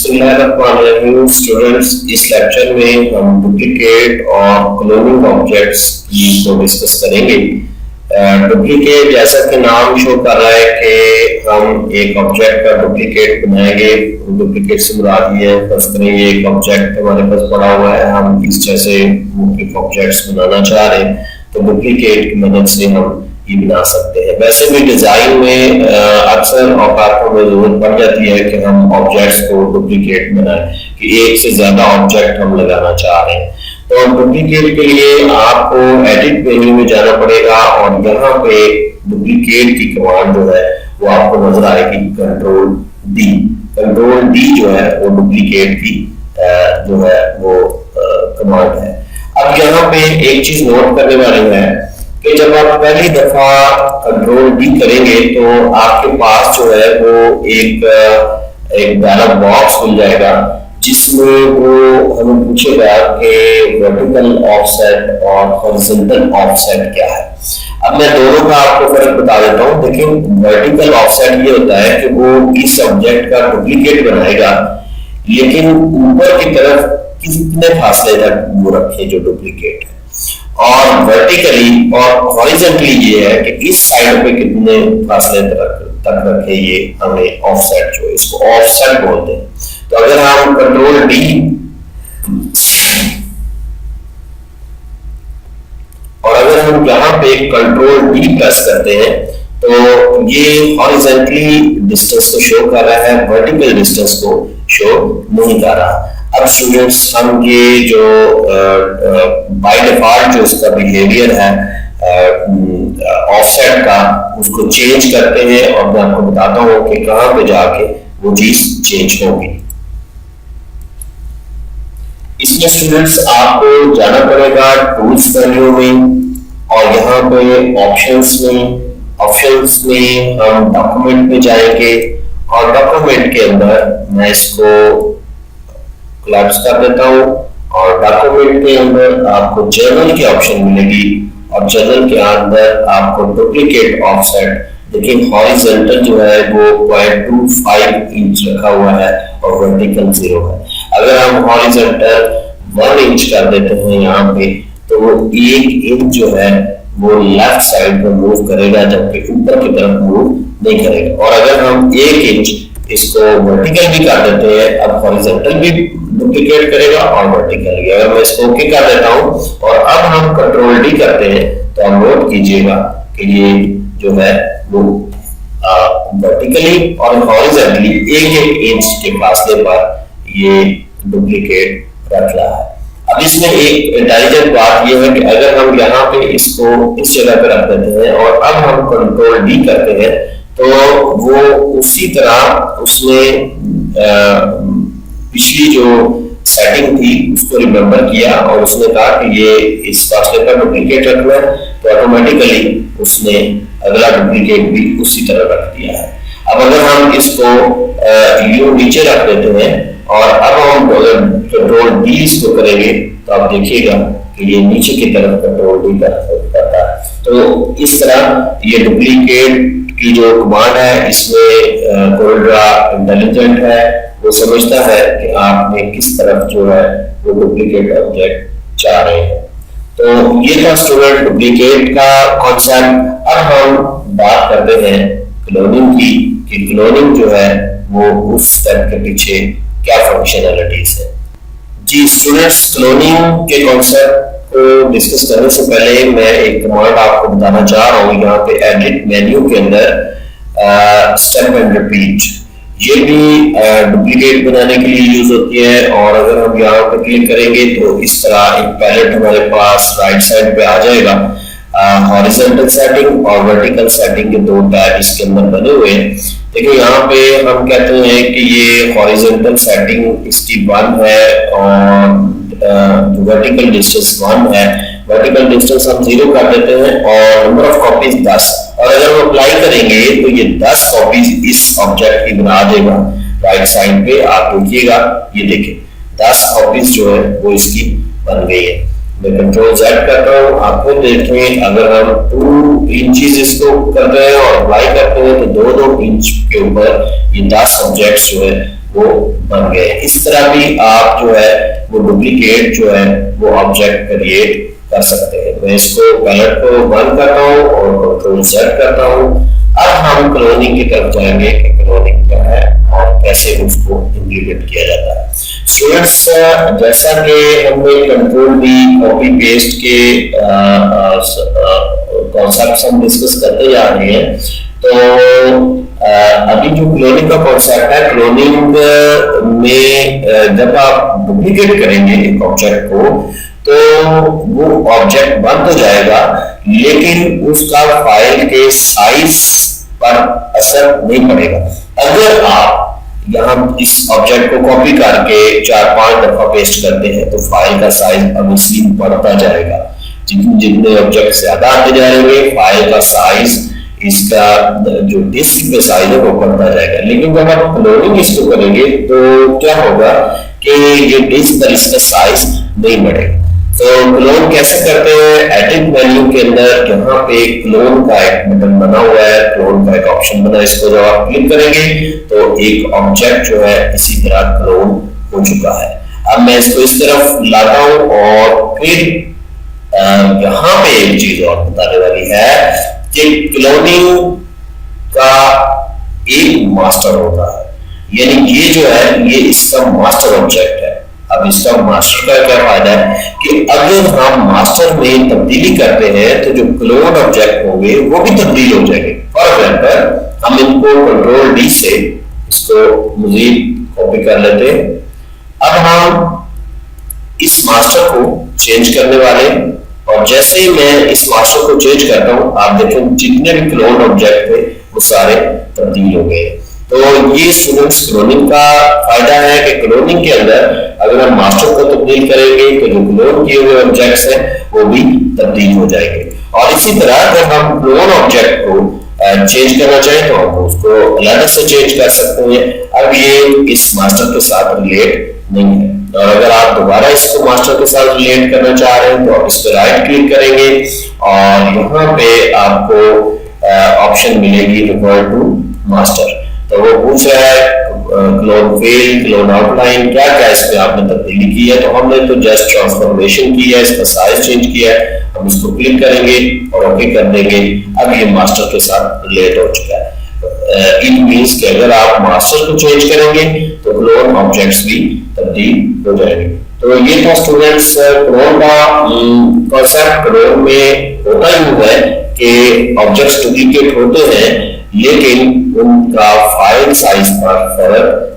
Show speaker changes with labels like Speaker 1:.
Speaker 1: बिस्मिल्लाहिर्रहमानिर्रहीम स्टूडेंट्स, इस लेक्चर में हम डुप्लीकेट और क्लोनिंग ऑब्जेक्ट्स को डिस्कस करेंगे। डुप्लीकेट जैसा कि नाम शो कर रहा है कि हम एक ऑब्जेक्ट का डुप्लीकेट बनाएंगे। डुप्लीकेट से मुराद ये है, फर्ज करें ये एक ऑब्जेक्ट हमारे पास पड़ा हुआ है, हम इस जैसे मुख्तलिफ ऑब्जेक्ट्स बनाना चाह रहे हैं तो डुप्लीकेट की मदद से हम ये बना सकते हैं। वैसे भी डिजाइन में अक्सर औकातों में जरूरत पड़ जाती है कि हम ऑब्जेक्ट्स को डुप्लीकेट बनाएं, कि एक से ज्यादा ऑब्जेक्ट हम लगाना चाह रहे हैं। तो डुप्लीकेट के लिए आपको एडिट मेन्यू में जाना पड़ेगा और यहाँ पे डुप्लीकेट की कमांड जो है वो आपको नजर आएगी, कंट्रोल डी जो है वो डुप्लीकेट की जो है वो कमांड है। अब यहाँ पे एक चीज नोट करने वाली है कि जब आप पहली दफा कंट्रोल डी करेंगे तो आपके पास जो है वो एक डायलॉग बॉक्स मिल जाएगा जिसमें वो हमें पूछेगा कि वर्टिकल ऑफसेट और हॉरिजॉन्टल ऑफसेट क्या है। अब मैं दोनों का आपको फर्क बता देता हूँ। देखिए, वर्टिकल ऑफसेट ये होता है कि वो इस ऑब्जेक्ट का डुप्लीकेट बनाएगा, लेकिन ऊपर की तरफ कितने फासले तक वो रखे जो डुप्लीकेट है, और वर्टिकली और हॉरिजॉन्टली ये है कि इस साइड पे कितने फासले तक रखे, ये हमें ऑफसेट जो है इसको ऑफसेट बोलते हैं। तो अगर हम कंट्रोल डी और अगर हम यहाँ पे कंट्रोल डी प्रेस करते हैं तो ये हॉरिजॉन्टली डिस्टेंस को शो कर रहा है, वर्टिकल डिस्टेंस को शो नहीं कर रहा। अब स्टूडेंट्स, हम ये जो बाय डिफॉल्ट जो इसका बिहेवियर है ऑफसेट का, उसको चेंज करते हैं और मैं आपको बताता हूँ कि कहाँ पे जाके वो चीज चेंज होगी। इसमें स्टूडेंट्स आपको जाना पड़ेगा टूल्स मेन्यू में और यहाँ पे ऑप्शंस में हम डॉक्यूमेंट में जाएंगे और डॉक्यूमेंट के अंदर मैं इसको क्लैप्स कर देता हूँ और डॉक्यूमेंट के अंदर आपको जर्नल की ऑप्शन मिलेगी और जर्नल के अंदर आपको डुप्लीकेट ऑफसेट, देखिए हॉरिजॉन्टल जो है वो 0.25 इंच रखा हुआ है और वर्टिकल 0 है। अगर हम हॉरिजॉन्टल 1 इंच कर देते हैं यहाँ पे तो वो 1 इंच जो है वो लेफ्ट साइड में मूव करेगा, जबकि ऊपर की तरफ मूव नहीं करेगा। और अगर हम 1 इंच इसको वर्टिकल भी कर देते हैं, अब हॉरिजॉन्टल भी डुप्लीकेट करेगा और वर्टिकल भी। अगर मैं इसको ओके कर देता हूं और अब हम कंट्रोल डी करते हैं तो आप नोट कीजिएगा कि ये जो है वो वर्टिकली और हॉरिजॉन्टली 1-1 इंच के फासले पर ये डुप्लीकेट रख रहा है। अब इसमें एक इंटेलिजेंट बात यह है कि अगर हम यहाँ पे इसको इस जगह पे रख देते हैं और अब हम कंट्रोल डी करते हैं तो वो उसी तरह उसने पिछली जो सेटिंग थी उसको रिमेंबर किया और उसने कहा कि ये इस फासले पर डुप्लीकेट रखना है, तो ऑटोमेटिकली उसने अगला डुप्लीकेट भी उसी तरह रख दिया है। अब अगर हम इसको यूं नीचे रख देते हैं और अब हम कंट्रोल डी इसको करेंगे तो आप देखिएगा कि ये नीचे की तरफ कंट्रोल डी करता है। तो इस तरह ये डुप्लीकेट की जो कमांड है इसमें कोरल्ड्रा इंटेलिजेंट है, वो समझता है कि आपने किस तरफ जो है वो डुप्लीकेट ऑब्जेक्ट चाह रहे हैं। तो ये था स्टूडेंट डुप्लीकेट का कॉन्सेप्ट। अब हम बात करते हैं क्लोनिंग की, कि क्लोनिंग जो है वो उस स्टेप के पीछे क्या फंक्शनैलिटीज है। जी स्टूडेंट्स, क्लोनिंग के कॉन्सेप्ट को डिस्कस करने से पहले मैं एक कमांड आपको बताना चाह रहा हूँ। यहाँ पे एडिट मेन्यू के अंदर स्टेप एंड रिपीट, ये भी डुप्लीकेट बनाने के लिए यूज होती है। और अगर हम यहाँ पे क्लिक करेंगे तो इस तरह एक पैलेट हमारे पास राइट साइड पे आ जाएगा। हॉरिजॉन्टल सेटिंग और वर्टिकल सेटिंग के 2 टैब इसके अंदर बने हुए हैं। देखिए यहाँ पे हम कहते हैं कि ये हॉरिजॉन्टल सेटिंग इसकी 1 है और वर्टिकल डिस्टेंस 1 है। वर्टिकल डिस्टेंस हम 0 कर देते हैं और नंबर ऑफ कॉपीज 10, और अगर हम अप्लाई करेंगे तो ये 10 कॉपीज इस ऑब्जेक्ट की बना देगा। राइट साइड पे आप देखिएगा, ये देखिए 10 कॉपीज जो है वो इसकी बन गई है। मैं कंट्रोल Z करता हूँ, आप खुद देखें अगर हम 2 इंचेस इसको करते हैं और अप्लाई करते हैं तो 2-2 इंच के ऊपर ये 10 ऑब्जेक्ट्स जो है वो बन गए। इस तरह भी आप जो है वो डुप्लीकेट जो है वो ऑब्जेक्ट क्रिएट कर सकते हैं। मैं इसको पैलेट को बंद करता हूँ और कंट्रोल Z करता हूँ। अब हम क्लोनिंग की तरफ जाएंगे कि क्लोनिंग क्या है और कैसे उसको इंप्लीमेंट किया जाता है। स्टूडेंट्स, जैसा कि हमने कंट्रोल डी कॉपी पेस्ट के कॉन्सेप्ट हम डिस्कस करते जा रहे हैं, तो अभी जो क्लोनिंग का कॉन्सेप्ट है, क्लोनिंग में जब आप डुप्लीकेट करेंगे एक ऑब्जेक्ट को तो वो ऑब्जेक्ट बन तो जाएगा, लेकिन उसका फाइल के साइज पर असर नहीं पड़ेगा। अगर आप यहाँ इस ऑब्जेक्ट को कॉपी करके 4-5 दफा पेस्ट करते हैं तो फाइल का साइज ऑब्वियसली बढ़ता जाएगा। जितने जितने ऑब्जेक्ट ज्यादा आते जाएंगे फाइल का साइज, इसका जो डिस्क पे साइज है वो बढ़ता जाएगा। लेकिन जब आप क्लोनिंग इसको करेंगे तो क्या होगा कि ये डिस्क पर इसका साइज नहीं बढ़ेगा। तो क्लोन कैसे करते हैं? एडिट मेन्यू के अंदर यहाँ पे क्लोन का एक बटन बना हुआ है, क्लोन का एक ऑप्शन बना है, इसको जब आप क्लिक करेंगे तो एक ऑब्जेक्ट जो है इसी तरह क्लोन हो चुका है। अब मैं इसको इस तरफ लाता हूं और फिर यहाँ पे एक चीज और बताने वाली है कि क्लोनिंग का एक मास्टर होता है, यानी ये जो है ये इसका मास्टर ऑब्जेक्ट है। अब इसका मास्टर का क्या फायदा है कि अगर हम मास्टर में तब्दीली करते हैं तो जो क्लोन ऑब्जेक्ट होंगे वो भी तब्दील हो जाएंगे। फॉर एग्जाम्पल हम इनको कंट्रोल डी से इसको मजीद कॉपी कर लेते हैं। अब हम इस मास्टर को चेंज करने वाले, और जैसे ही मैं इस मास्टर को चेंज करता हूं आप देखें जितने भी क्लोन ऑब्जेक्ट थे वो सारे तब्दील हो गए। तो ये स्टूडेंट्स क्लोनिंग का फायदा है कि क्लोनिंग के अंदर अगर हम मास्टर को तब्दील करेंगे तो जो क्लोन किए हुए ऑब्जेक्ट्स हैं वो भी तब्दील हो जाएंगे। और इसी तरह अगर हम क्लोन ऑब्जेक्ट को चेंज करना चाहें तो हम उसको अलग से चेंज कर सकते हैं। अब ये इस मास्टर के साथ रिलेट नहीं है, और अगर आप दोबारा इसको मास्टर के साथ रिलेट करना चाह रहे हैं तो आप इस पर राइट क्लिक करेंगे और यहाँ पे आपको ऑप्शन मिलेगी रिवर्ट टू मास्टर। तो वो पूछ रहा है क्लोन फेल, क्लोन आउटलाइन, क्या क्या इसमें आपने तब्दीली की है। तो हमने तो जस्ट ट्रांसफॉर्मेशन की है, इसका साइज चेंज किया है। हम इसको क्लिक करेंगे और ओके कर देंगे। अब ये मास्टर के साथ रिलेट हो चुका है। इट मींस कि अगर आप मास्टर को चेंज करेंगे तो क्लोन ऑब्जेक्ट्स भी तब्दील हो जाएंगे। तो ये था स्टूडेंट्स क्लोन का कॉन्सेप्ट। क्लोन में होता ही है कि ऑब्जेक्ट्स डुप्लीकेट होते हैं लेकिन उनका फाइल साइज पर फर्क